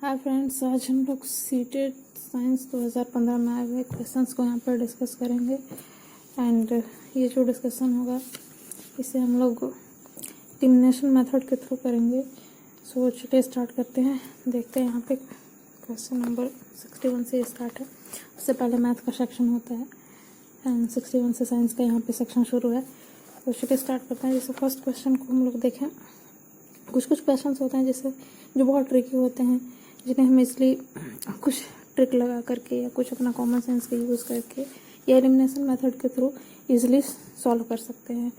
Hi friends, आज हम लोग सीटेट साइंस 2015 में आए हुए क्वेश्चंस को यहाँ पर डिस्कस करेंगे। एंड ये जो डिस्कशन होगा इसे हम लोग एलिमिनेशन मेथड के थ्रू करेंगे। सो चलिए स्टार्ट करते हैं। देखते हैं यहाँ पे क्वेश्चन नंबर 61 से स्टार्ट है। उससे पहले मैथ का सेक्शन होता है एंड 61 से साइंस का यहाँ पे सेक्शन शुरू है। तो चलिए स्टार्ट करते हैं। जैसे फर्स्ट क्वेश्चन को हम लोग देखें, कुछ क्वेश्चन होते हैं जैसे जो बहुत ट्रिकी होते हैं, जिन्हें हम इसलिए कुछ ट्रिक लगा करके या कुछ अपना कॉमन सेंस का यूज़ करके या एलिमिनेशन मेथड के थ्रू इजीली सॉल्व कर सकते हैं।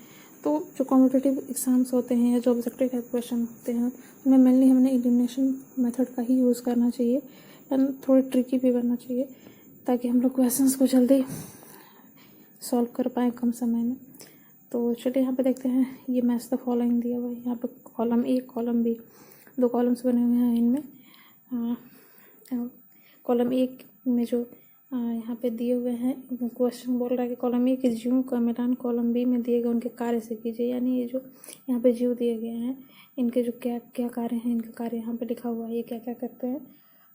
तो जो कॉम्पिटिटिव एग्जाम्स होते हैं या जो ऑब्जेक्टिव टाइप क्वेश्चन होते हैं उनमें मेनली हमने एलिमिनेशन मेथड का ही यूज़ करना चाहिए एंड थोड़े ट्रिकी भी करना चाहिए ताकि हम लोग क्वेश्चंस को जल्दी सॉल्व कर पाएँ कम समय में। तो चलिए यहाँ पे देखते हैं। ये मैच द फॉलोइंग दिया हुआ है। यहाँ पे कॉलम ए कॉलम बी दो कॉलम्स बने हुए हैं। इनमें कॉलम ए में जो यहाँ पे दिए हुए हैं, क्वेश्चन बोल रहा है कि कॉलम ए के जीव का मिलान कॉलम बी में दिए गए उनके कार्य से कीजिए। यानी ये जो यहाँ पे जीव दिए गए हैं इनके जो क्या क्या कार्य हैं, इनका कार्य यहाँ पे लिखा हुआ है, ये क्या क्या करते हैं,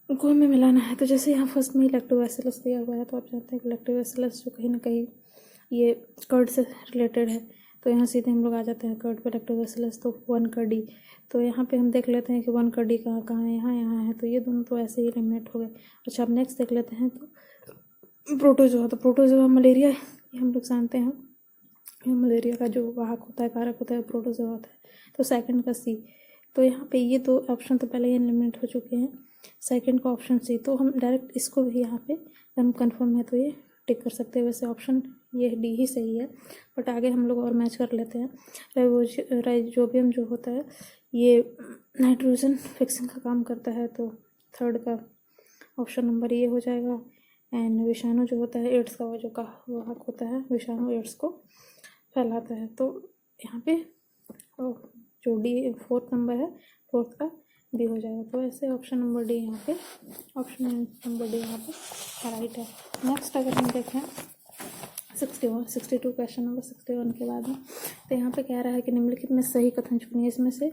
उनको हमें मिलाना है। तो जैसे यहाँ फर्स्ट में इलेक्ट्रोबैसिलस दिया हुआ है, तो आप जानते हैं कि इलेक्ट्रोबैसिलस जो कहीं ना कहीं ये कर्ड से रिलेटेड है। तो यहाँ सीधे हम लोग आ जाते हैं कर्ड पे। इलेक्ट्रोबैसिलस तो 1 का डी, तो यहाँ पे हम देख लेते हैं कि 1 का डी कहाँ कहाँ है, यहाँ है। तो ये दोनों तो ऐसे ही एलिमिनेट हो गए। अच्छा, अब नेक्स्ट देख लेते हैं। तो प्रोटोजोआ, तो प्रोटोजोआ मलेरिया, ये हम लोग जानते हैं। ये मलेरिया का जो वाहक होता है, कारक होता है, प्रोटोजोआ होता है। तो सेकंड का सी, तो यहाँ पे ये दो ऑप्शन तो पहले ही एलिमिनेट हो चुके हैं। सेकंड का ऑप्शन सी, तो हम डायरेक्ट इसको भी यहाँ पे हम कन्फर्म है तो ये टिक कर सकते हैं। वैसे ऑप्शन ये डी ही सही है, बट आगे हम लोग और मैच कर लेते हैं। राइजोबियम जो होता है ये नाइट्रोजन फिक्सिंग का काम करता है, तो थर्ड का ऑप्शन नंबर ये हो जाएगा। एंड विषाणु जो होता है एड्स का, वो जो वाहक होता है, विषाणु एड्स को फैलाता है। तो यहाँ पे जो डी फोर्थ नंबर है, फोर्थ का बी हो जाएगा। तो ऐसे ऑप्शन नंबर डी यहाँ पे, ऑप्शन नंबर डी यहाँ पे राइट है। नेक्स्ट अगर हम देखें 62 क्वेश्चन नंबर 61 के बाद में, तो यहाँ पे कह रहा है कि निम्नलिखित में सही कथन चुनिए। इसमें से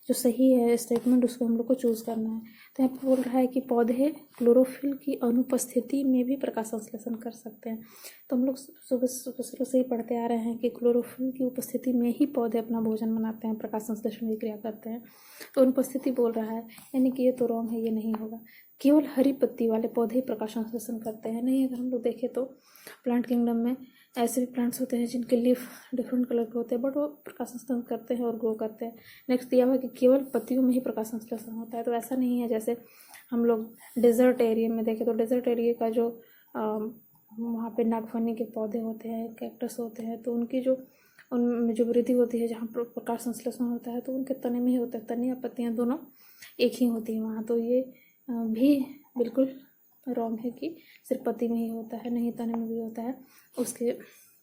जो सही है स्टेटमेंट उसको हम लोग को चूज़ करना है। तो यहाँ पे बोल रहा है कि पौधे क्लोरोफिल की अनुपस्थिति में भी प्रकाश संश्लेषण कर सकते हैं। तो हम लोग सुबह से ही पढ़ते आ रहे हैं कि क्लोरोफिल की उपस्थिति में ही पौधे अपना भोजन बनाते हैं, प्रकाश संश्लेषण की क्रिया करते हैं। तो अनुपस्थिति बोल रहा है, यानी कि ये तो रॉन्ग है, ये नहीं होगा। केवल हरी पत्ती वाले पौधे ही प्रकाश संश्लेषण करते हैं। नहीं, अगर हम लोग देखें तो प्लांट किंगडम में ऐसे भी प्लांट्स होते हैं जिनके लीफ डिफरेंट कलर के होते हैं, बट वो प्रकाश संश्लेषण करते हैं और ग्रो करते हैं। नेक्स्ट दिया हुआ है कि केवल पत्तियों में ही प्रकाश संश्लेषण होता है। तो ऐसा नहीं है। जैसे हम लोग डेजर्ट एरिया में देखें तो डेजर्ट एरिया का जो वहाँ पे नागफनी के पौधे होते हैं, कैक्टस होते हैं, तो उनकी जो उनमें जो वृद्धि होती है, जहाँ प्रकाश संश्लेषण होता है, तो उनके तने में ही होता है। तने या पत्तियाँ दोनों एक ही होती हैं वहाँ। तो ये भी बिल्कुल रॉन्ग है कि सिर्फ पत्ती में ही होता है, नहीं तने में भी होता है। उसके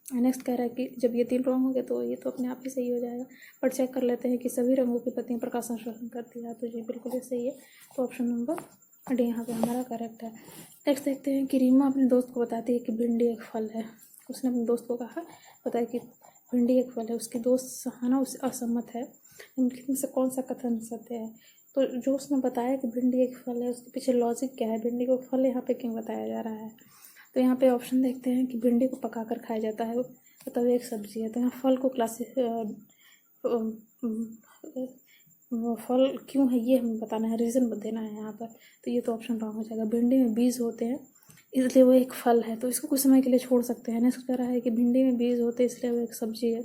नेक्स्ट कह रहा है कि जब ये 3 रॉन्ग हो गए तो ये तो अपने आप ही सही हो जाएगा। पर चेक कर लेते हैं कि सभी रंगों की पत्तियाँ प्रकाश संश्लेषण करती है, तो ये बिल्कुल ही सही है। तो ऑप्शन नंबर डी यहाँ पे हमारा करेक्ट है। नेक्स्ट देखते हैं कि रीमा अपने दोस्त को बताती है कि भिंडी एक फल है। उसने अपने दोस्त को कहा पता है कि भिंडी एक फल है। उसकी दोस्त सहाना उससे असहमत है। इनमें से कौन सा कथन सत्य है? तो जो उसने बताया कि भिंडी एक फल है, उसके पीछे लॉजिक क्या है? भिंडी को फल यहाँ पे क्यों बताया जा रहा है? तो यहाँ पे ऑप्शन देखते हैं कि भिंडी को पकाकर खाया जाता है, मतलब एक सब्जी है। तो यहाँ फल को फल क्यों है ये हमें बताना है, रीज़न देना है यहाँ पर। तो ये तो ऑप्शन रॉन्ग हो जाएगा। भिंडी में बीज होते हैं इसलिए वो एक फल है, तो इसको कुछ समय के लिए छोड़ सकते हैं। नेक्स्ट कह रहा है कि भिंडी में बीज होते हैं इसलिए वो एक सब्जी है।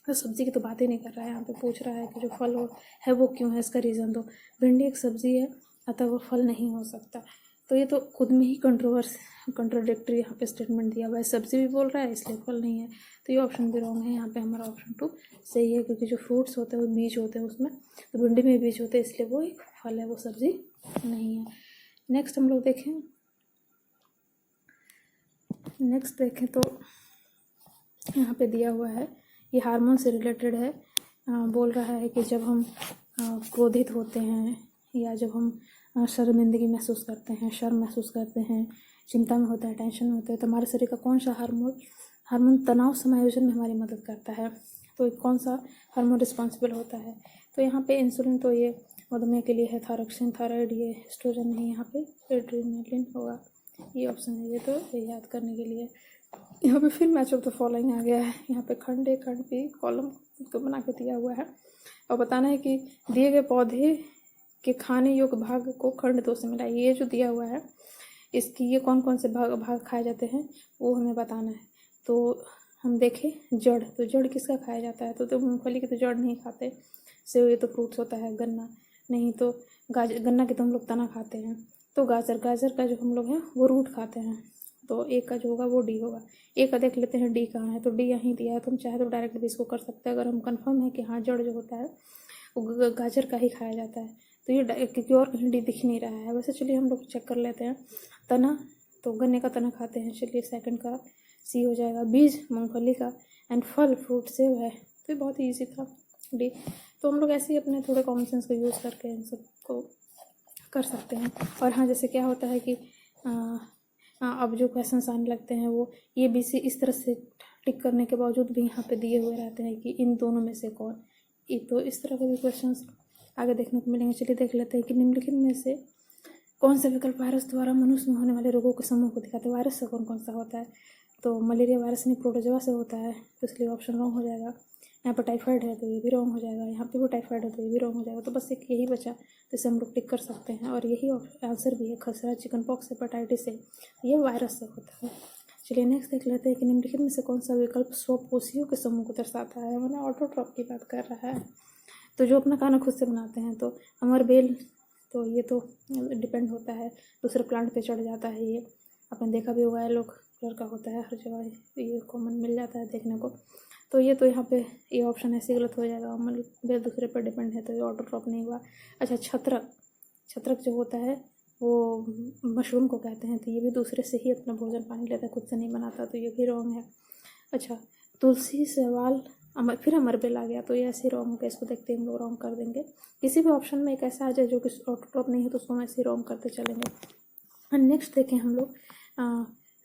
तो सब्जी की तो बात ही नहीं कर रहा है, यहाँ पे पूछ रहा है कि जो फल है वो क्यों है, इसका रीज़न दो। भिंडी एक सब्जी है अतः वो फल नहीं हो सकता। तो ये तो खुद में ही कंट्रोडिक्टरी यहाँ पे स्टेटमेंट दिया हुआ है। सब्जी भी बोल रहा है इसलिए फल नहीं है। तो ये ऑप्शन भी रॉन्ग है। यहाँ पे हमारा ऑप्शन 2 सही है, क्योंकि जो फ्रूट्स होते हैं वो बीज होते हैं उसमें, तो भिंडी में बीज होते हैं इसलिए वो एक फल है, वो सब्जी नहीं है। नेक्स्ट हम लोग देखें तो यहाँ पे दिया हुआ है, ये हार्मोन से रिलेटेड है। बोल रहा है कि जब हम क्रोधित होते हैं या जब हम शर्मिंदगी महसूस करते हैं, शर्म महसूस करते हैं, चिंता में होता है, टेंशन में होता है, तो हमारे शरीर का कौन सा हार्मोन तनाव समायोजन में हमारी मदद करता है? तो कौन सा हार्मोन रिस्पॉन्सिबल होता है? तो यहाँ पे इंसुलिन तो ये मधुमेह के लिए है, थायरोक्सिन थायराइड ये एस्ट्रोजन नहीं, यहाँ पे एड्रेनालिन होगा, ये ऑप्शन है। ये तो ये याद करने के लिए। यहाँ पे फिर मैच ऑफ द फॉलोइंग आ गया है। यहाँ पे खंड ए खंड बी कॉलम तो बना के दिया हुआ है और बताना है कि दिए गए पौधे के खाने योग्य भाग को खंड 2 से मिला। ये जो दिया हुआ है इसकी ये कौन कौन से भाग खाए जाते हैं वो हमें बताना है। तो हम देखें जड़, तो जड़ किसका खाया जाता है? तो मूंगफली की तो जड़ नहीं खाते, सेव ये तो फ्रूट्स होता है, गन्ना नहीं, तो गाजर, गन्ना के तो हम लोग तना खाते हैं, तो गाजर का जो हम लोग हैं वो रूट खाते हैं। तो एक का जो होगा वो डी होगा। एक का देख लेते हैं डी कहाँ है, तो डी यहीं दिया है, तो हम चाहे तो डायरेक्ट भी इसको कर सकते हैं अगर हम कंफर्म है कि हाँ जड़ जो होता है वो गाजर का ही खाया जाता है। तो ये क्योंकि और कहीं डी दिख नहीं रहा है। वैसे चलिए हम लोग चेक कर लेते हैं। तना, तो गन्ने का तना खाते हैं, चलिए सेकंड का सी हो जाएगा। बीज मूंगफली का, एंड फल फ्रूट सेव है, तो ये बहुत ही ईजी था डी। तो हम लोग ऐसे ही अपने थोड़े कॉमन सेंस को यूज़ करके इन सब को कर सकते हैं। और हाँ, जैसे क्या होता है कि अब जो क्वेश्चन आने लगते हैं वो ये बी सी इस तरह से टिक करने के बावजूद भी यहाँ पे दिए हुए रहते हैं कि इन दोनों में से कौन, ये तो इस तरह के भी क्वेश्चंस आगे देखने को मिलेंगे। चलिए देख लेते हैं कि निम्नलिखित में से कौन सा विकल्प वायरस द्वारा मनुष्य में होने वाले रोगों के समूह को दिखाते हैं? वायरस से कौन कौन सा होता है? तो मलेरिया वायरस नहीं, प्रोटोजोआ से होता है, तो इसलिए ऑप्शन रॉन्ग हो जाएगा। यहाँ पर टाइफाइड है तो ये भी रॉन्ग हो जाएगा, यहाँ पे वो टाइफाइड है तो ये भी रॉन्ग हो जाएगा। तो बस एक यही बचा, तो इसे हम लोग टिक कर सकते हैं और यही आंसर भी है, खसरा, चिकन पॉक्स, हेपेटाइटिस से, ये वायरस से होता है। चलिए नेक्स्ट देख लेते हैं कि निम्नलिखित में से कौन सा विकल्प स्वपोषियों के समूह को दर्शाता है? मैंने ऑटोट्रॉप की बात कर रहा है, तो जो अपना खाना खुद से बनाते हैं। तो अमर बेल, तो ये तो डिपेंड होता है, दूसरे प्लांट पे चढ़ जाता है, ये आपने देखा भी होगा, येलो कलर का होता है हर जगह, ये कॉमन मिल जाता है देखने को। तो ये तो यहाँ पे ये ऑप्शन ऐसे गलत हो जाएगा, अमर बेल दूसरे पर डिपेंड है तो ये ऑटोट्रॉप नहीं हुआ। अच्छा, छत्रक जो होता है वो मशरूम को कहते हैं, तो ये भी दूसरे से ही अपना भोजन पानी लेता है, खुद से नहीं बनाता, तो ये भी रॉन्ग है। अच्छा, तुलसी, शैवाल, फिर अमरबेल आ गया, तो ये ऐसे रॉन्ग हो गया, इसको देखते ही हम लोग रॉन्ग कर देंगे। किसी भी ऑप्शन में एक ऐसा आ जाए जो कि ऑटोट्रॉप नहीं है तो उसको हम ऐसे रॉन्ग करते चलेंगे। नेक्स्ट देखें हम लोग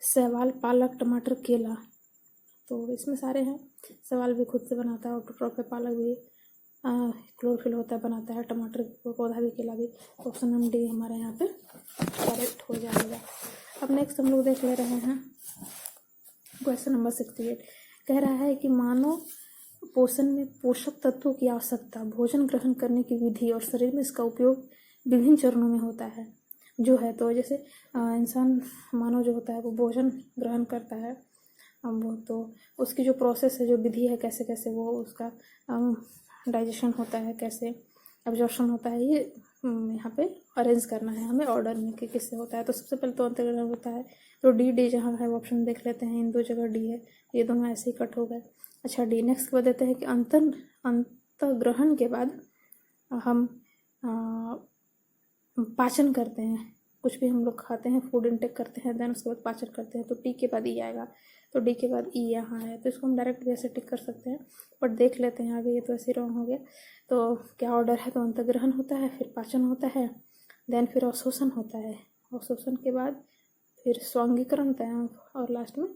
शैवाल, पालक, टमाटर, केला, तो इसमें सारे हैं। शैवाल भी खुद से बनाता है, ऑटोट्रॉप है, पालक भी क्लोरोफिल होता है बनाता है, टमाटर पौधा भी, केला भी। ऑप्शन नंबर डी हमारे यहाँ पे करेक्ट हो जाएगा। अब नेक्स्ट हम लोग देख ले रहे हैं क्वेश्चन नंबर 68। कह रहा है कि मानव पोषण में पोषक तत्वों की आवश्यकता, भोजन ग्रहण करने की विधि और शरीर में इसका उपयोग विभिन्न चरणों में होता है जो है। तो जैसे इंसान, मानव जो होता है वो भोजन ग्रहण करता है, अब वो तो उसकी जो प्रोसेस है, जो विधि है, कैसे कैसे वो उसका डाइजेशन होता है, कैसे एब्जॉर्प्शन होता है, ये यहाँ पे अरेंज करना है हमें ऑर्डर में कि किससे होता है। तो सबसे पहले तो अंतर्ग्रहण होता है, तो डी जहाँ है वो ऑप्शन देख लेते हैं, इन दो जगह डी है, ये दोनों ऐसे ही कट हो गए। अच्छा, डी। नेक्स्ट बता देते हैं कि अंतर्ग्रहण के बाद हम पाचन करते हैं, कुछ भी हम लोग खाते हैं, फूड इनटेक करते हैं, देन उसके बाद पाचन करते हैं, तो टी के बाद ई आएगा, तो डी के बाद ई यहाँ है, तो इसको हम डायरेक्ट भी ऐसे टिक कर सकते हैं, बट देख लेते हैं आगे, ये तो ऐसे रॉन्ग हो गया। तो क्या ऑर्डर है? तो अंतर्ग्रहण होता है, फिर पाचन होता है, देन फिर अवशोषण होता है, अवशोषण के बाद फिर स्वांगीकरण होता है और लास्ट में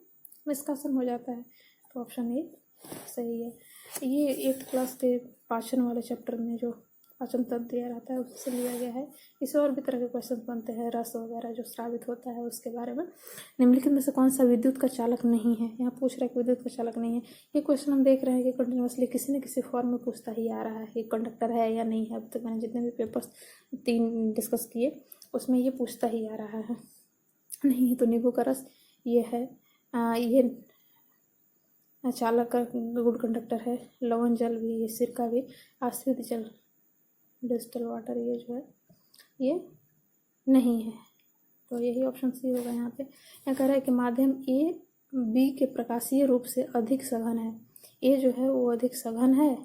निष्कासन हो जाता है। तो ऑप्शन ए सही है। ये 8th क्लास के पाचन वाले चैप्टर में जो पाचन तंत्र दिया रहता है उससे लिया गया है। इससे और भी तरह के क्वेश्चन बनते हैं, रस वगैरह जो स्रावित होता है उसके बारे में। निम्नलिखित में से कौन सा विद्युत का चालक नहीं है? यहाँ पूछ रहा है कि विद्युत का चालक नहीं है। ये क्वेश्चन हम देख रहे हैं कि कंटिन्यूसली किसी न किसी फॉर्म में पूछता ही आ रहा है कि कंडक्टर है या नहीं है। अब तक मैंने जितने भी पेपर्स 3 डिस्कस किए उसमें ये पूछता ही आ रहा है। नहीं है तो नींबू का रस ये है, ये चालक का गुड कंडक्टर है। लवण जल भी, ये सिरका भी, आश्रित जल, डिस्टिल वाटर, ये जो है ये नहीं है, तो यही ऑप्शन सी होगा। यहाँ पे क्या कह रहा है कि माध्यम ए बी के प्रकाशीय रूप से अधिक सघन है। ए जो है वो अधिक सघन है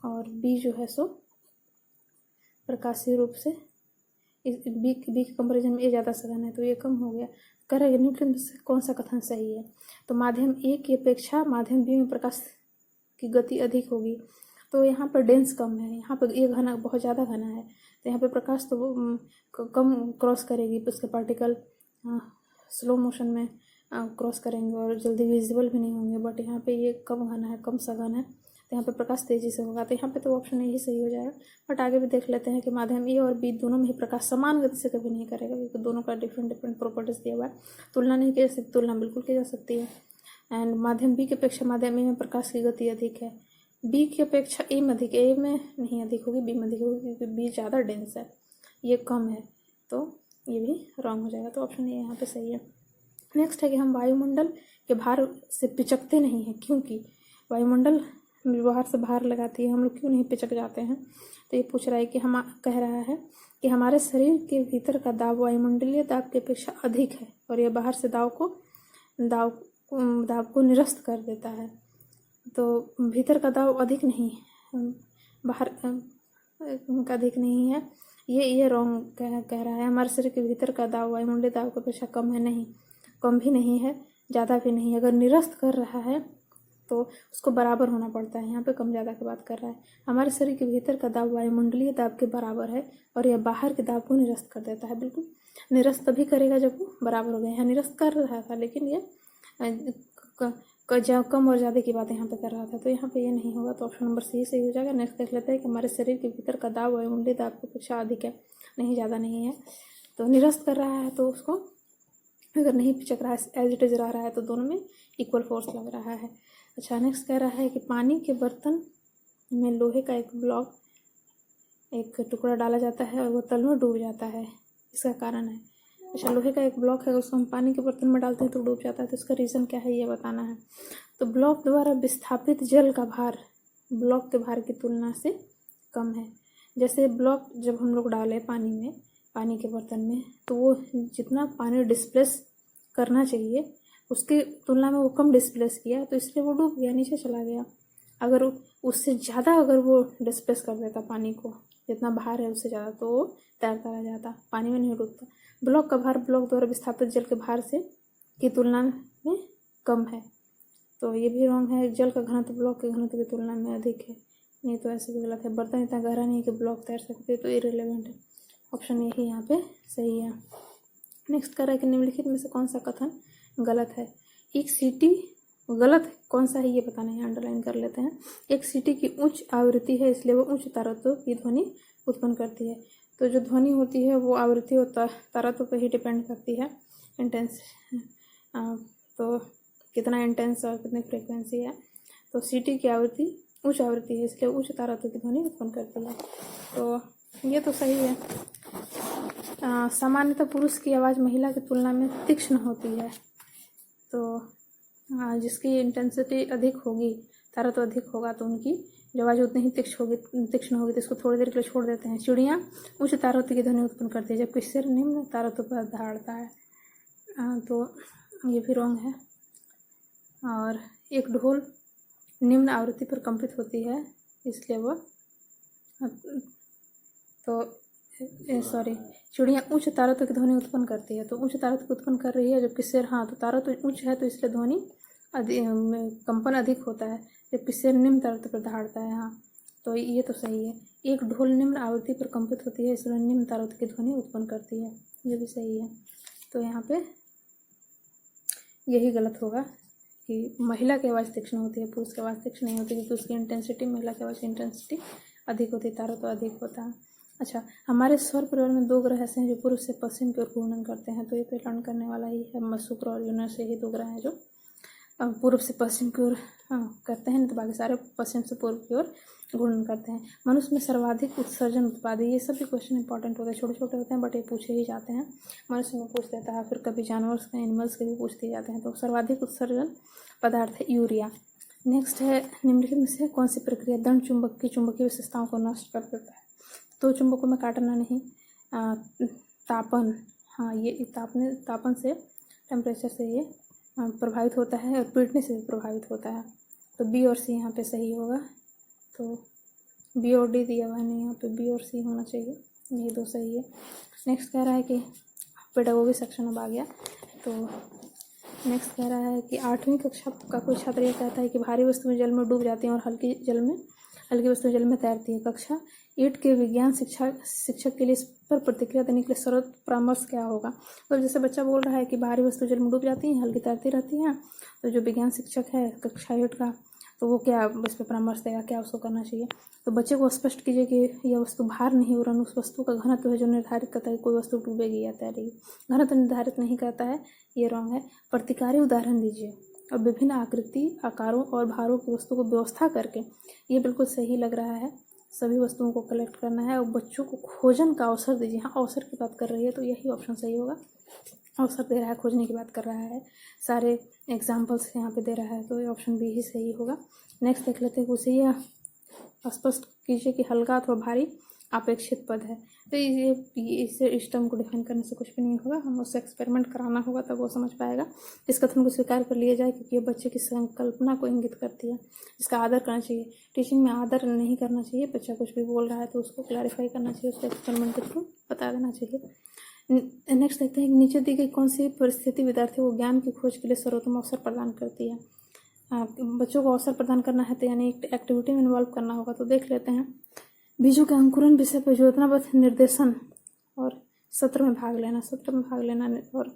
और बी जो है सो प्रकाशीय रूप से, इस बी के कंपेरिजन में ए ज़्यादा सघन है, तो ये कम हो गया। कह रहा है निम्नलिखित में से कौन सा कथन सही है? तो माध्यम ए की अपेक्षा माध्यम बी में प्रकाश की गति अधिक होगी, तो यहाँ पर डेंस कम है, यहाँ पर ये घना बहुत ज़्यादा घना है, तो यहाँ पे प्रकाश तो कम क्रॉस करेगी, उसके पार्टिकल स्लो मोशन में क्रॉस करेंगे और जल्दी विजिबल भी नहीं होंगे। बट यहाँ पे ये कम घना है, कम सघन है, तो यहाँ पे प्रकाश तेजी से होगा। तो यहाँ पे तो ऑप्शन यही सही हो जाएगा। बट आगे भी देख लेते हैं कि माध्यम ए और बी दोनों में ही प्रकाश समान गति से कभी नहीं करेगा, क्योंकि दोनों का डिफरेंट डिफरेंट प्रॉपर्टीज दिया हुआ है। तुलना नहीं की जा सकती, तुलना बिल्कुल की जा सकती है। एंड माध्यम बी की अपेक्षा माध्यम ए में प्रकाश की गति अधिक है। बी की अपेक्षा ए में अधिक, ए में नहीं अधिक होगी, बी में अधिक होगी, क्योंकि बी ज़्यादा डेंस है, ये कम है। तो ये भी रॉन्ग हो जाएगा। तो ऑप्शन ए यहाँ पे सही है। नेक्स्ट है कि हम वायुमंडल के भार से पिचकते नहीं हैं, क्योंकि वायुमंडल बाहर से भार लगाती है, हम लोग क्यों नहीं पिचक जाते हैं। तो ये पूछ रहा है कि हम कह रहा है कि हमारे शरीर के भीतर का दाब वायुमंडलीय दाब की अपेक्षा अधिक है, और यह बाहर से दाब को निरस्त कर देता है। तो भीतर का दाब अधिक नहीं, बाहर का अधिक नहीं है, ये रॉन्ग कह रहा है। हमारे शरीर के भीतर का दाब वायुमंडलीय दाब की अपेक्षा कम है, नहीं, कम भी नहीं है, ज़्यादा भी नहीं है। अगर निरस्त कर रहा है तो उसको बराबर होना पड़ता है। यहाँ पे कम ज़्यादा की बात कर रहा है। हमारे शरीर के भीतर का दाब वायुमंडलीय दाब के बराबर है, और यह बाहर के दाब को निरस्त कर देता है। बिल्कुल निरस्त तभी करेगा जब वो बराबर हो गया। यहाँ निरस्त कर रहा था, लेकिन ये कम और ज़्यादा की बात यहाँ पे कर रहा था, तो यहाँ पे ये नहीं होगा। तो ऑप्शन नंबर सी सही हो जाएगा। नेक्स्ट देख लेते हैं कि हमारे शरीर के भीतर का दाब वायुमंडलीय दाब की अपेक्षा अधिक है, नहीं, ज़्यादा नहीं है। तो निरस्त कर रहा है, तो उसको अगर नहीं पिचक रहा है, एज इट इज रह रहा है, तो दोनों में इक्वल फोर्स लग रहा है। अच्छा, नेक्स्ट कह रहा है कि पानी के बर्तन में लोहे का एक टुकड़ा डाला जाता है और वो तल में डूब जाता है, इसका कारण है। अच्छा, लोहे का एक ब्लॉक है, उसको हम पानी के बर्तन में डालते हैं तो डूब जाता है, तो इसका रीज़न क्या है ये बताना है। तो ब्लॉक द्वारा विस्थापित जल का भार ब्लॉक के भार की तुलना से कम है। जैसे ब्लॉक जब हम लोग डाले पानी में, पानी के बर्तन में, तो वो जितना पानी डिस्प्लेस करना चाहिए उसकी तुलना में वो कम डिस्प्लेस किया, तो इसलिए वो डूब गया, नीचे चला गया। अगर उससे ज़्यादा अगर वो डिस्प्लेस कर देता पानी को, जितना भार है उससे ज़्यादा, तो वो तैरता रह जाता, पानी में नहीं डूबता। ब्लॉक का भार ब्लॉक द्वारा विस्थापित जल के भार से की तुलना में कम है, तो ये भी रॉन्ग है। जल का घनत्व ब्लॉक के घनत्व की तुलना में अधिक है, नहीं तो ऐसे भी गलत है। बर्तन इतना गहरा नहीं कि ब्लॉक तैर सकते, तो इरेलेवेंट है। ऑप्शन यही यहाँ पे सही है। नेक्स्ट कर रहा है कि निम्नलिखित में से कौन सा कथन गलत है। एक सीटी गलत है, कौन सा है ये बताना है, अंडरलाइन कर लेते हैं। एक सीटी की उच्च आवृत्ति है, इसलिए वो उच्च तारत्व की ध्वनि उत्पन्न करती है। तो जो ध्वनि होती है वो आवृत्ति और तारत्व पर ही डिपेंड करती है, इंटेंस, तो कितना इंटेंस और कितनी फ्रिक्वेंसी है। तो सीटी की आवृत्ति उच्च आवृत्ति है, इसलिए उच्च तारत्व की ध्वनि उत्पन्न करती है, तो ये तो सही है। सामान्यतः पुरुष की आवाज़ महिला की तुलना में तीक्ष्ण होती है, तो जिसकी इंटेंसिटी अधिक होगी, तारत्व अधिक होगा, तो उनकी जो आवाज़ उतनी ही तीक्ष्ण होगी, तो इसको थोड़ी देर के लिए छोड़ देते हैं। चिड़िया उच्च तारत्व की ध्वनि उत्पन्न करती है, जबकि सिर निम्न तारत्व पर दहाड़ता है, तो ये भी रॉन्ग है। और एक ढोल निम्न आवृत्ति पर कंपित होती है, इसलिए वह चिड़िया उच्च तारत्व की ध्वनि उत्पन्न करती है, तो उच्च तारत्व उत्पन्न कर रही है, जबकि सिर, तो तारत्व उच्च है, तो इसलिए ध्वनि कंपन अधिक होता है, जबकि सिर निम्न तारत्व पर दहाड़ता है। तो ये तो सही है। एक ढोल निम्न आवृत्ति पर कंपित होती है, इसलिए निम्न तारत्व की ध्वनि उत्पन्न करती है, ये भी सही है। तो यहाँ पे यही गलत होगा कि महिला की आवाज़ तीक्ष्ण होती है, पुरुष की आवाज़ तीक्ष्ण नहीं होती, क्योंकि उसकी इंटेंसिटी, महिला की आवाज़ की इंटेंसिटी अधिक होती है, तारत्व अधिक होता है। अच्छा, हमारे सौर परिवार में 2 ग्रह ऐसे हैं जो पूर्व से पश्चिम की ओर घूर्णन करते हैं, तो ये तो लर्न करने वाला ही है। शुक्र और यूरेनस से ही 2 ग्रह हैं जो पूर्व से पश्चिम की ओर करते हैं, नहीं तो बाकी सारे पश्चिम से पूर्व की ओर घूर्णन करते हैं। मनुष्य में सर्वाधिक उत्सर्जन उत्पाद, ये सब भी क्वेश्चन इंपॉर्टेंट होते हैं, छोटे छोटे होते हैं, बट ये पूछे ही जाते हैं। मनुष्य में पूछ देता है, फिर कभी जानवर के, एनिमल्स के भी पूछ दिए जाते हैं। तो सर्वाधिक उत्सर्जन पदार्थ है यूरिया। नेक्स्ट है, निम्नलिखित में से कौन सी प्रक्रिया दंड चुंबक की चुंबकीय विशेषताओं को नष्ट कर देता है। तो चुंबकों में काटना नहीं, तापन, ये तापन से, टेम्परेचर से ये प्रभावित होता है, और पीटने से भी प्रभावित होता है। तो बी और सी यहाँ पे सही होगा। तो बी और डी दिया हुआ है, नहीं, यहाँ पे बी और सी होना चाहिए, ये 2 सही है। नेक्स्ट कह रहा है कि पेडागोगी सेक्शन अब आ गया। तो नेक्स्ट कह रहा है कि 8वीं कक्षा का कोई छात्र ये कहता है कि भारी वस्तुएं जल में डूब जाती हैं और हल्की वस्तु जल में तैरती है। कक्षा 8 के विज्ञान शिक्षक के लिए इस पर प्रतिक्रिया देने के लिए सर्वोत्तम परामर्श क्या होगा। तो जैसे बच्चा बोल रहा है कि बाहरी वस्तु जल में डूब जाती हैं, हल्की तैरती रहती हैं, तो जो विज्ञान शिक्षक है कक्षा 8 का, तो वो क्या इस पर परामर्श देगा, क्या उसको करना चाहिए। तो बच्चे को स्पष्ट कीजिए कि यह वस्तु भार नहीं वरन उस वस्तु का घनत्व है जो निर्धारित करता है कोई वस्तु डूबेगी या तैरेगी। घनत्व निर्धारित नहीं करता है, ये रॉन्ग है। प्रतिकारी उदाहरण दीजिए और विभिन्न आकृति, आकारों और भारों की वस्तु को व्यवस्था करके, ये बिल्कुल सही लग रहा है। सभी वस्तुओं को कलेक्ट करना है और बच्चों को खोजन का अवसर दीजिए। हाँ, अवसर की बात कर रही है तो यही ऑप्शन सही होगा। अवसर दे रहा है, खोजने की बात कर रहा है, सारे एग्जाम्पल्स यहाँ पे दे रहा है, तो ये ऑप्शन बी ही सही होगा। नेक्स्ट देख लेते हैं, उसे यह स्पष्ट कीजिए कि हल्का अथवा भारी अपेक्षित पद है। तो ये इसे इस टर्म को डिफाइन करने से कुछ भी नहीं होगा, हम उससे एक्सपेरिमेंट कराना होगा तब वो समझ पाएगा। इस कथन को स्वीकार कर लिया जाए क्योंकि ये बच्चे की संकल्पना को इंगित करती है। इसका आदर करना चाहिए। टीचिंग में आदर नहीं करना चाहिए। बच्चा कुछ भी बोल रहा है तो उसको क्लैरिफाई करना चाहिए, उसको एक्सपेरिमेंट के थ्रू बता देना चाहिए। नेक्स्ट देखते हैं, नीचे दी गई कौन सी परिस्थिति विद्यार्थियों को ज्ञान की खोज के लिए सर्वोत्तम अवसर प्रदान करती है। बच्चों को अवसर प्रदान करना है तो यानी एक एक्टिविटी में इन्वॉल्व करना होगा। तो देख लेते हैं, बीजों के अंकुरन विषय पर योजनाबद्ध निर्देशन और सत्र में भाग लेना और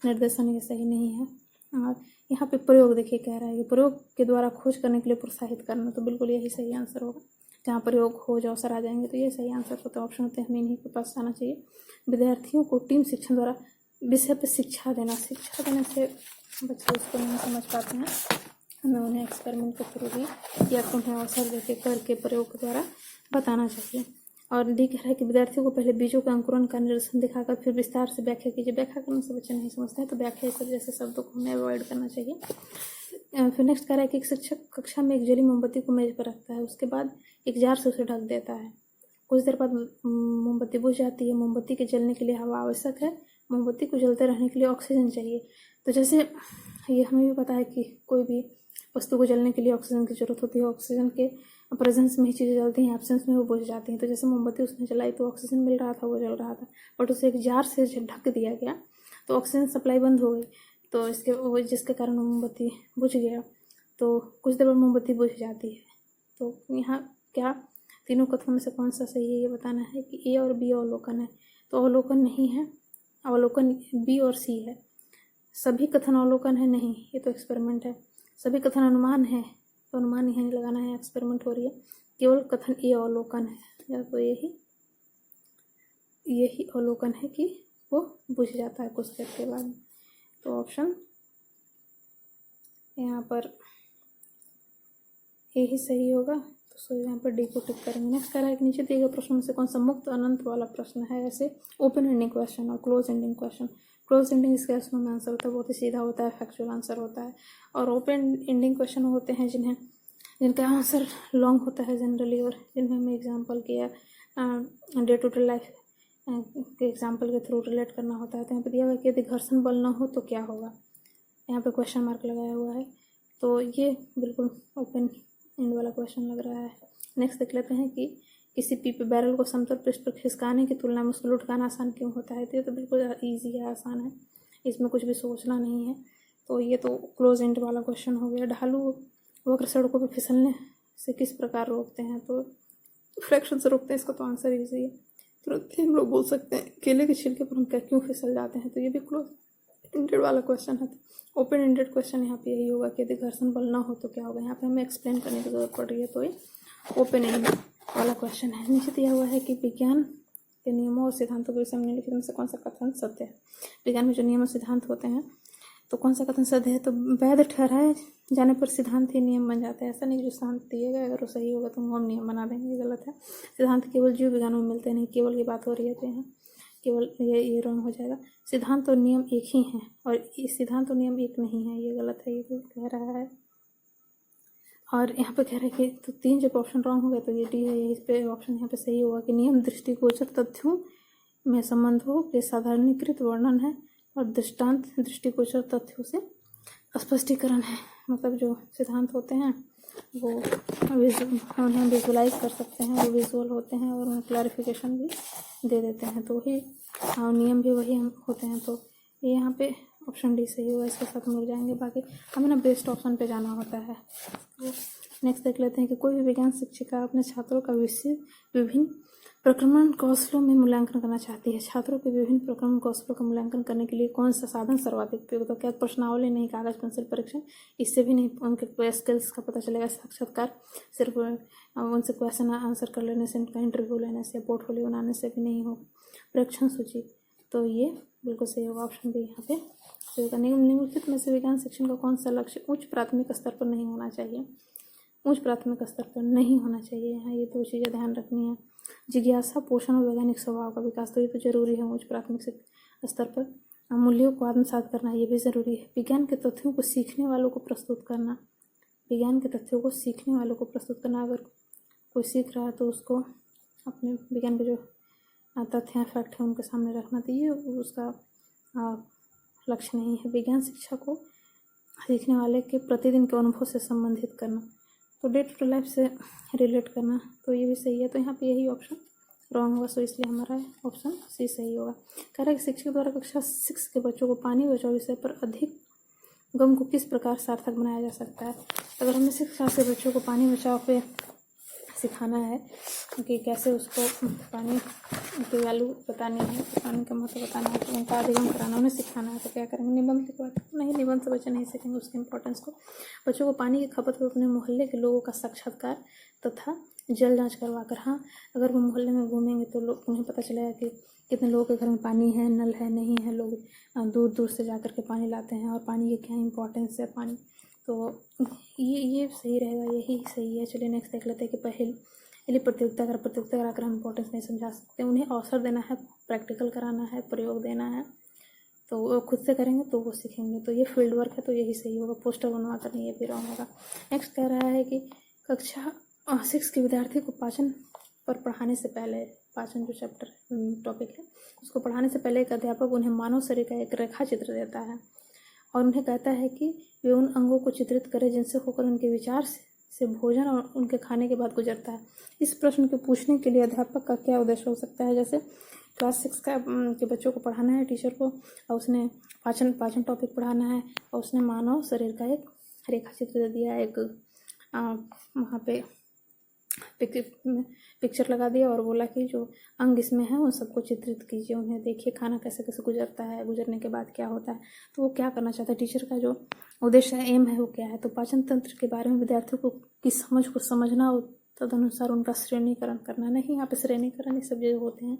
निर्देशन ये सही नहीं है। और यहाँ पे प्रयोग देखिए कह रहा है कि प्रयोग के द्वारा खोज करने के लिए प्रोत्साहित करना, तो बिल्कुल यही सही आंसर होगा। जहाँ प्रयोग खोज अवसर आ जाएंगे तो ये सही आंसर होता है। ऑप्शन होते हैं, हमें इन्हीं के पास जाना चाहिए। विद्यार्थियों को टीम शिक्षण द्वारा विषय पर शिक्षा देने से बच्चे उसको नहीं समझ पाते हैं। हमें उन्हें एक्सपेरिमेंट के थ्रू भी या उन्हें अवसर देके करके प्रयोग के द्वारा बताना चाहिए। और डी कह रहा है कि विद्यार्थियों को पहले बीजों के अंकुरन का निदर्शन दिखाकर फिर विस्तार से व्याख्या कीजिए। व्याख्या करने से बच्चे नहीं समझते हैं, तो व्याख्या सब जैसे शब्दों को हमें अवॉइड करना चाहिए। फिर नेक्स्ट कह रहा है कि एक शिक्षक कक्षा में एक जली मोमबत्ती को मेज पर रखता है, उसके बाद एक जार से उसे ढक देता है। कुछ देर बाद मोमबत्ती बुझ जाती है। मोमबत्ती के जलने के लिए हवा आवश्यक है, मोमबत्ती को जलते रहने के लिए ऑक्सीजन चाहिए। तो जैसे ये हमें भी पता है कि कोई भी वस्तु को जलने के लिए ऑक्सीजन की जरूरत होती है। ऑक्सीजन के प्रेजेंस में ही चीज़ें जलती हैं, एब्सेंस में वो बुझ जाती हैं। तो जैसे मोमबत्ती उसने जलाई तो ऑक्सीजन मिल रहा था, वो जल रहा था, बट उसे एक जार से ढक दिया गया तो ऑक्सीजन सप्लाई बंद हो गई, तो जिसके कारण मोमबत्ती बुझ गया। तो कुछ देर बाद मोमबत्ती बुझ जाती है। तो यहाँ क्या तीनों कथनों में से कौन सा सही है ये बताना है कि ए और बी अवलोकन है। तो अवलोकन नहीं है, अवलोकन बी और सी है। सभी कथन अवलोकन है नहीं, ये तो एक्सपेरिमेंट है। सभी कथन अनुमान है, तो अनुमान यहाँ नहीं लगाना है, एक्सपेरिमेंट हो रही है। केवल कथन ए अवलोकन है, या तो यही अवलोकन है कि वो बुझ जाता है कुछ देर के बाद। तो ऑप्शन यहाँ पर ए ही सही होगा। तो यहाँ पर डी को टिक करेंगे। नेक्स्ट कह रहा है कि नीचे दिए गए प्रश्नों में से कौन सा मुक्त अनंत वाला प्रश्न है। ऐसे ओपन एंडिंग क्वेश्चन और close ending question. Close ending इसके में आंसर होता है, बहुत ही सीधा होता है, फैक्चुअल आंसर होता है। और ओपन एंडिंग क्वेश्चन होते हैं जिनका आंसर लॉन्ग होता है जनरली, और जिनमें हमें एग्जांपल किया डे टू डे लाइफ के एग्जांपल के थ्रू रिलेट करना होता है। तो यहाँ पे दिया हुआ कि यदि घर्षण बल न हो तो क्या होगा, यहाँ पे क्वेश्चन मार्क लगाया हुआ है। तो ये बिल्कुल ओपन एंड वाला क्वेश्चन लग रहा है। नेक्स्ट देख लेते हैं कि किसी पीपे बैरल को समतल पृष्ठ पर खिसकाने की तुलना में उसको लुढ़काना आसान क्यों होता है। तो ये तो बिल्कुल ईजी है, आसान है, इसमें कुछ भी सोचना नहीं है। तो ये तो क्लोज एंड वाला क्वेश्चन हो गया। ढालू वक्र सड़कों पर फिसलने से किस प्रकार रोकते हैं, तो फ्रैक्शन से रोकते हैं, इसका तो आंसर ईजी है। तुरंत ही हम लोग बोल सकते हैं केले के छिलके पर हम क्यों फिसल जाते हैं, तो ये भी क्लोज एंडेड वाला क्वेश्चन है। ओपन एंडेड क्वेश्चन यहाँ पे यही होगा कि यदि घर्षण बल ना हो तो क्या होगा। यहाँ पे हमें एक्सप्लेन करने की जरूरत पड़ रही है, तो ये ओपन एंड वाला क्वेश्चन है। नीचे दिया हुआ है कि विज्ञान के नियमों और सिद्धांतों के विषय में निम्नलिखित में से कौन सा कथन सत्य है। विज्ञान में जो नियम और सिद्धांत होते हैं तो कौन सा कथन सत्य है, तो वैध ठहराए जाने पर सिद्धांत ही नियम बन जाता है। ऐसा नहीं कि जो सिद्धांत दिए गए अगर वो सही होगा तो हम नियम बना देंगे, ये गलत है। सिद्धांत केवल जीव विज्ञान में मिलते नहीं, केवल की बात हो रही है तो यहाँ केवल ये रॉन्ग हो जाएगा। सिद्धांत और नियम एक ही हैं और सिद्धांत और नियम एक नहीं है, ये गलत है, ये तो कह रहा है। और यहाँ पे कह रहे हैं कि तो 3 जब ऑप्शन रॉन्ग हो गए तो ये डी है, इस पे ऑप्शन यहाँ पे सही होगा कि नियम दृष्टिगोचर तथ्यों में संबंधों के साधारणीकृत वर्णन है और दृष्टांत दृष्टिगोचर तथ्यों से स्पष्टीकरण है। मतलब जो सिद्धांत होते हैं वो उन्हें विजुलाइज कर सकते हैं, वो विजुअल होते हैं और उन्हें क्लैरिफिकेशन भी दे देते हैं, तो वही नियम भी वही होते हैं। तो ये यहाँ पे ऑप्शन डी सही हुआ, इसके साथ हम लोग जाएंगे। बाकी हमें ना बेस्ट ऑप्शन पे जाना होता है, तो नेक्स्ट देख लेते हैं कि कोई भी विज्ञान शिक्षिका अपने छात्रों का विभिन्न प्रक्रमण कौशलों में मूल्यांकन करना चाहती है। छात्रों के विभिन्न प्रक्रमण कौशलों का मूल्यांकन करने के लिए कौन सा साधन सर्वाधिक उपयुक्त है? क्या प्रश्नावली नहीं, कागज पेंसिल परीक्षण, इससे भी नहीं उनके स्किल्स का पता चलेगा। साक्षात्कार सिर्फ उनसे क्वेश्चन आंसर कर लेने से, उनका इंटरव्यू लेने से, पोर्टफोलियो बनाने से भी नहीं होगा। परीक्षण सूची, तो ये बिल्कुल सही होगा, ऑप्शन भी यहाँ पे सही होगा। निम्नलिखित में से विज्ञान शिक्षण का कौन सा लक्ष्य उच्च प्राथमिक स्तर पर नहीं होना चाहिए? उच्च प्राथमिक स्तर पर नहीं होना चाहिए। यहाँ ये दो चीज़ें ध्यान रखनी है। जिज्ञासा, पोषण और वैज्ञानिक स्वभाव का विकास, तो ये तो जरूरी है उच्च प्राथमिक स्तर पर। मूल्यों को आत्मसात करना, ये भी ज़रूरी है। विज्ञान के तथ्यों को सीखने वालों को प्रस्तुत करना, विज्ञान के तथ्यों को सीखने वालों को प्रस्तुत करना। अगर कोई सीख रहा है तो उसको अपने विज्ञान के जो तथ्य हैं, फैक्ट हैं, उनके सामने रखना, तो ये उसका लक्ष्य नहीं है। विज्ञान शिक्षा को सीखने वाले के प्रतिदिन के अनुभव से संबंधित करना, तो डे टू डे लाइफ से रिलेट करना, तो ये भी सही है। तो यहाँ पे यही ऑप्शन रॉन्ग होगा, सो इसलिए हमारा ऑप्शन सी सही होगा। कह रहा है कि शिक्षक द्वारा कक्षा 6 के बच्चों को पानी बचाओ विषय पर अधिक गम को किस प्रकार सार्थक बनाया जा सकता है? अगर हमें 6 क्लास के बच्चों को पानी बचाओ पे सिखाना है कि कैसे उसको पानी की वैल्यू बतानी है, पानी का महत्व बताना है, तो उनका अधिगम कराना, उन्हें सिखाना है, तो क्या करेंगे? निबंध लिखवाते नहीं, निबंध से बच्चे नहीं सीखेंगे उसके इंपॉर्टेंस को। बच्चों को पानी की खपत पर अपने मोहल्ले के लोगों का साक्षात्कार तथा जल जांच करवा कर, हाँ अगर वो मोहल्ले में घूमेंगे तो लोग उन्हें पता चलेगा कि कितने लोगों के घर में पानी है, नल है, नहीं है, लोग दूर दूर से जा कर के पानी लाते हैं, और पानी की क्या इंपॉर्टेंस है पानी, तो ये सही रहेगा, यही सही है। चलिए नेक्स्ट देख लेते हैं कि पहली प्रतियोगिता कराकर हम इंपॉर्टेंस नहीं समझा सकते। उन्हें अवसर देना है, प्रैक्टिकल कराना है, प्रयोग देना है, तो वो खुद से करेंगे तो वो सीखेंगे, तो ये फील्ड वर्क है, तो यही सही होगा। पोस्टर बनवा कर नहीं, ये भी रॉन्ग होगा। नेक्स्ट कह रहा है कि कक्षा 6 के विद्यार्थी को पाचन पर पढ़ाने से पहले, पाचन जो चैप्टर टॉपिक है उसको पढ़ाने से पहले एक अध्यापक उन्हें मानव शरीर का एक रेखा चित्र देता है और उन्हें कहता है कि वे उन अंगों को चित्रित करें जिनसे होकर उनके विचार से भोजन और उनके खाने के बाद गुजरता है। इस प्रश्न के पूछने के लिए अध्यापक का क्या उद्देश्य हो सकता है? जैसे क्लास 6 के बच्चों को पढ़ाना है टीचर को, और उसने पाचन टॉपिक पढ़ाना है, और उसने मानव शरीर का एक रेखा चित्र दे दिया, एक वहाँ पे पिक्चर लगा दिया और बोला कि जो अंग इसमें है उन सबको चित्रित कीजिए, उन्हें देखिए खाना कैसे कैसे गुजरता है, गुजरने के बाद क्या होता है। तो वो क्या करना चाहता है, टीचर का जो उद्देश्य है, एम है, वो क्या है? तो पाचन तंत्र के बारे में विद्यार्थियों को की समझ को समझना और तदनुसार उनका श्रेणीकरण करना। नहीं, यहाँ पे श्रेणीकरण ये सब जो होते हैं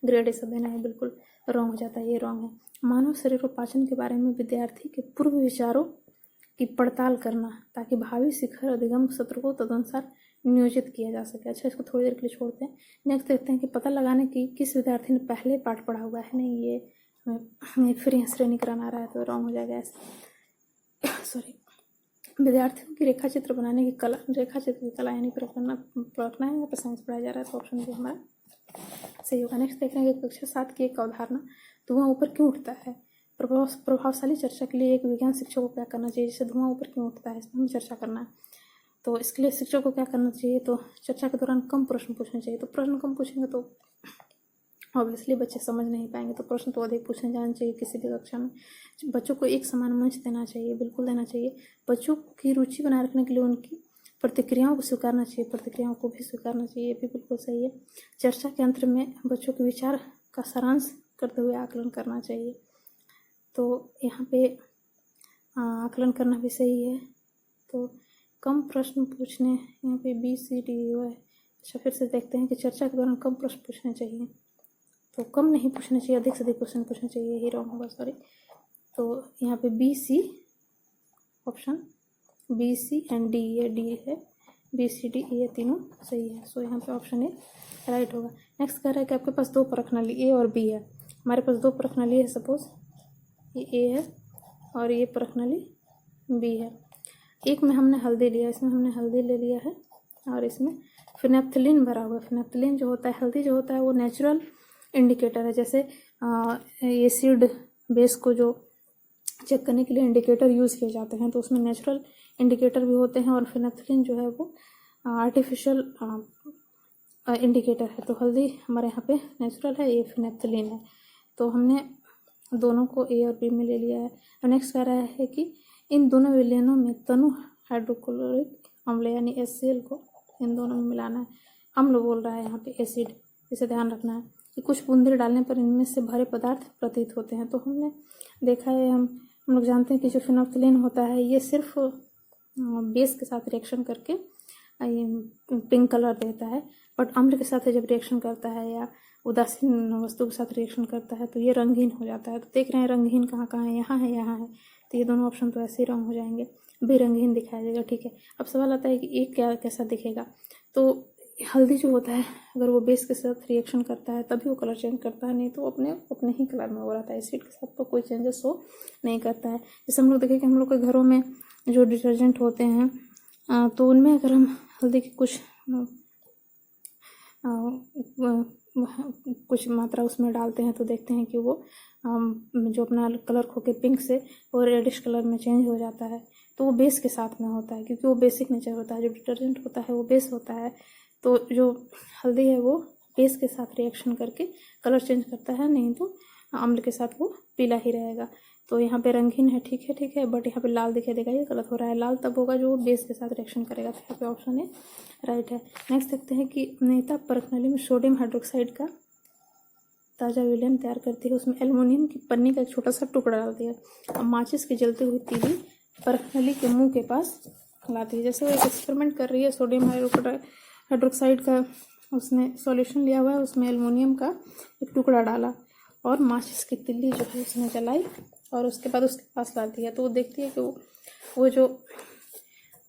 ग्रेड, ये सब देना है, बिल्कुल रॉन्ग हो जाता है, ये रॉन्ग है। मानव शरीर और पाचन के बारे में विद्यार्थी के पूर्व विचारों की पड़ताल करना ताकि भावी शिखर अधिगम सत्र को तदनुसार नियोजित किया जा सके। अच्छा, इसको थोड़ी देर के लिए छोड़ते हैं। नेक्स्ट देखते हैं कि पता लगाने की किस विद्यार्थी ने पहले पाठ पढ़ा हुआ है। नहीं, ये फिर यहाँ श्रेणीकरण आ रहा है, तो रॉन्ग हो जाएगा ऐसे। सॉरी, विद्यार्थियों की रेखा चित्र बनाने की कला, रेखा चित्र की कला यानी परखना है, यहाँ पर साइंस पढ़ाया जा रहा है, तो ऑप्शन भी हमारा सही होगा। नेक्स्ट देख रहे हैं कि कक्षा 7 की एक अवधारणा, धुआं ऊपर क्यों उठता है। प्रभावशाली चर्चा के लिए एक विज्ञान शिक्षक को क्या करना चाहिए? जैसे धुआं ऊपर क्यों उठता है, इस पर हमें चर्चा करना है, तो इसके लिए शिक्षक को क्या करना चाहिए? तो चर्चा के दौरान कम प्रश्न पूछने चाहिए। तो प्रश्न कम पूछेंगे तो ऑब्वियसली बच्चे समझ नहीं पाएंगे, तो प्रश्न तो अधिक पूछने जाना चाहिए किसी भी कक्षा में। बच्चों को एक समान मंच देना चाहिए, बिल्कुल देना चाहिए। बच्चों की रुचि बनाए रखने के लिए उनकी प्रतिक्रियाओं को स्वीकारना चाहिए, प्रतिक्रियाओं को भी स्वीकारना चाहिए, ये भी बिल्कुल सही है। चर्चा के अंत में बच्चों के विचार का सारांश करते हुए आकलन करना चाहिए, तो यहाँ पे आकलन करना भी सही है। तो कम प्रश्न पूछने, यहाँ पे BCD है। अच्छा, फिर से देखते हैं कि चर्चा के दौरान कम प्रश्न पूछने चाहिए, तो कम नहीं पूछना चाहिए, अधिक से अधिक क्वेश्चन पूछना चाहिए, यही रॉन्ग होगा, सॉरी। तो यहाँ पे BC option, BC and D, ये D है, BCD ये तीनों सही है, सो यहाँ पे ऑप्शन ए राइट होगा। नेक्स्ट कह रहा है कि आपके पास 2 परखनली A और B है। हमारे पास 2 परखनली है, सपोज ये A है और ये परखनली B है। एक में हमने हल्दी लिया, इसमें हमने हल्दी ले लिया है, और इसमें फिनेप्थलीन भरा हुआ है। फिनेप्थलीन जो होता है, हल्दी जो होता है, वो नेचुरल इंडिकेटर है। जैसे एसिड बेस को जो चेक करने के लिए इंडिकेटर यूज़ किए जाते हैं, तो उसमें नेचुरल इंडिकेटर भी होते हैं, और फिनेप्थलीन जो है वो आर्टिफिशियल इंडिकेटर है। तो हल्दी हमारे यहाँ पे नेचुरल है, ये फिनेप्थलीन है, तो हमने दोनों को A और B में ले लिया है। और नेक्स्ट कह रहा है कि इन दोनों विलयनों में तनु हाइड्रोक्लोरिक अम्ल यानी HCl को इन दोनों में मिलाना है। अम्ल बोल रहा है यहाँ पे एसिड, इसे ध्यान रखना है कि कुछ बूंदे डालने पर इनमें से भरे पदार्थ प्रतीत होते हैं। तो हमने देखा है, हम लोग जानते हैं कि जो फिनोल्फ्थालीन होता है ये सिर्फ बेस के साथ रिएक्शन करके पिंक कलर देता है, बट अम्ल के साथ जब रिएक्शन करता है या उदासीन वस्तु के साथ रिएक्शन करता है तो ये रंगहीन हो जाता है। तो देख रहे हैं रंगहीन कहाँ कहाँ है, यहाँ है, यहाँ है। तो ये दोनों ऑप्शन तो ऐसे ही रंग हो जाएंगे, बेरंगहीन दिखाई देगा। ठीक है, अब सवाल आता है कि एक क्या कैसा दिखेगा। तो हल्दी जो होता है अगर वो बेस के साथ रिएक्शन करता है तभी वो कलर चेंज करता है, नहीं तो अपने अपने ही कलर में हो रहा था। एसिड के साथ तो कोई चेंजेस हो नहीं करता है। जैसे हम लोग देखें कि हम लोग के घरों में जो डिटर्जेंट होते हैं तो उनमें अगर हम हल्दी की कुछ मात्रा उसमें डालते हैं तो देखते हैं कि वो जो अपना कलर खो के पिंक से वो रेडिश कलर में चेंज हो जाता है। तो वो बेस के साथ में होता है, क्योंकि वो बेसिक नेचर होता है। जो डिटर्जेंट होता है वो बेस होता है, तो जो हल्दी है वो बेस के साथ रिएक्शन करके कलर चेंज करता है, नहीं तो अम्ल के साथ वो पीला ही रहेगा। तो यहाँ पे रंगीन है, ठीक है, बट यहाँ पे लाल दिखाई देगा, ये गलत हो रहा है। लाल तब होगा जो बेस के साथ रिएक्शन करेगा। तो यहाँ पे ऑप्शन ए राइट है। नेक्स्ट देखते हैं कि नेता परखनली में सोडियम हाइड्रोक्साइड का ताज़ा विलयन तैयार करती है। उसमें एल्युमिनियम की पन्नी का एक छोटा सा टुकड़ा डालती है। अब माचिस की जलती हुई तीली परखनली के मुंह के पास लाती है। जैसे वो एक एक्सपेरिमेंट कर रही है, सोडियम हाइड्रोक्साइड का उसने सॉल्यूशन लिया हुआ है, उसमें एल्युमिनियम का एक टुकड़ा डाला और माचिस की तिल्ली जो है उसने जलाई और उसके बाद उसके पास लाती है। तो वो देखती है कि वो जो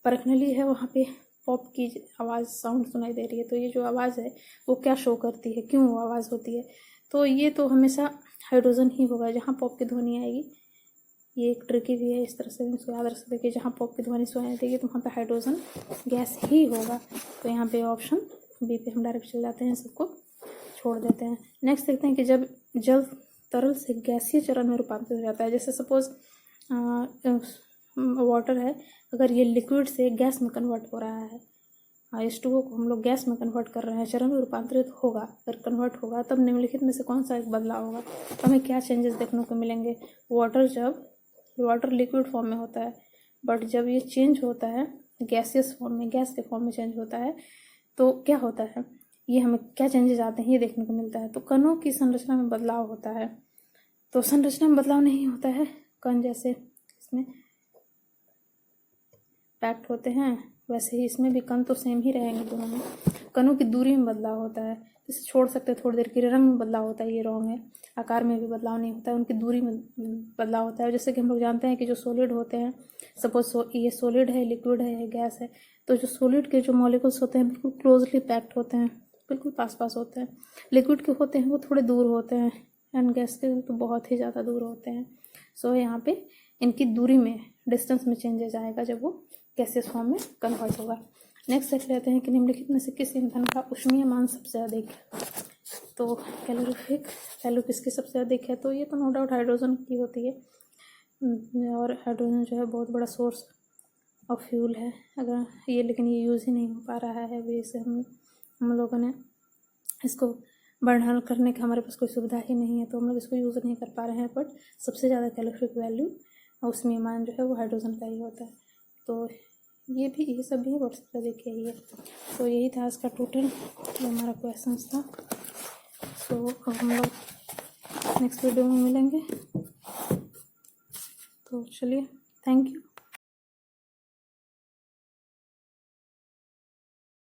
परखनली है वहाँ पे पॉप की आवाज़ साउंड सुनाई दे रही है। तो ये जो आवाज़ है वो क्या शो करती है, क्यों वो आवाज़ होती है। तो ये तो हमेशा हाइड्रोजन ही होगा जहाँ पॉप की ध्वनि आएगी। ये एक ट्रिकी भी है, इस तरह से इसको याद रख सकते कि जहाँ पॉप की ध्वनि सुनाई देगी तो वहाँ पे हाइड्रोजन गैस ही होगा। तो यहाँ पे ऑप्शन बी पे हम डायरेक्ट चले जाते हैं, सबको छोड़ देते हैं। नेक्स्ट देखते हैं कि जब जल तरल से गैसीय चरण में रूपांतरित हो जाता है। जैसे सपोज वाटर है, अगर ये लिक्विड से गैस में कन्वर्ट हो रहा है, H2O को हम लोग गैस में कन्वर्ट कर रहे हैं, चरण में रूपांतरित होगा, अगर कन्वर्ट होगा तब निम्नलिखित में से कौन सा एक बदलाव होगा। तो हमें क्या चेंजेस देखने को मिलेंगे। वाटर लिक्विड फॉर्म में होता है, बट जब ये चेंज होता है गैसियस फॉर्म में, गैस के फॉर्म में चेंज होता है, तो क्या होता है, ये हमें क्या चेंजेस आते हैं ये देखने को मिलता है। तो कणों की संरचना में बदलाव होता है। तो संरचना में बदलाव नहीं होता है, कण जैसे इसमें पैक्ट होते हैं वैसे ही इसमें भी कण तो सेम ही रहेंगे दोनों में। कणों की दूरी में बदलाव होता है, जैसे छोड़ सकते हैं थोड़ी देर के लिए। रंग में बदलाव होता है, ये रॉन्ग है। आकार में भी बदलाव नहीं होता है, उनकी दूरी में बदलाव होता है। जैसे कि हम लोग जानते हैं कि जो सॉलिड होते हैं, सपोज ये सॉलिड है, लिक्विड है, ये गैस है, तो जो सॉलिड के जो मॉलिक्यूल्स होते हैं बिल्कुल क्लोजली पैक्ड होते हैं, बिल्कुल पास पास होते हैं। लिक्विड के होते हैं वो थोड़े दूर होते हैं, एंड गैस के तो बहुत ही ज़्यादा दूर होते हैं। सो यहाँ पे इनकी दूरी में, डिस्टेंस में चेंजेस आएगा जब वो गैसियस फॉर्म में कन्वर्ट होगा। नेक्स्ट देख लेते हैं कि निम्नलिखित में से किस ईंधन का ऊष्मीय मान सबसे अधिक है। तो कैलोरीफिक वैल्यू किसकी सबसे अधिक है। तो ये तो नो डाउट हाइड्रोजन की होती है, और हाइड्रोजन जो है बहुत बड़ा सोर्स ऑफ फ्यूल है अगर ये, लेकिन ये यूज़ ही नहीं हो पा रहा है। वे से हम लोगों ने इसको बढ़ाना करने का हमारे पास कोई सुविधा ही नहीं है, तो हम लोग इसको यूज़ नहीं कर पा रहे हैं। बट सबसे ज़्यादा कैलोरीफिक वैल्यू उसमें मान जो है वो हाइड्रोजन का ही होता है। तो ये सब भी बट सबसे अधिक यही है। तो यही था आज का टोटल जो हमारा क्वेश्चन था। सो अब हम लोग नेक्स्ट वीडियो में मिलेंगे। तो चलिए, थैंक यू।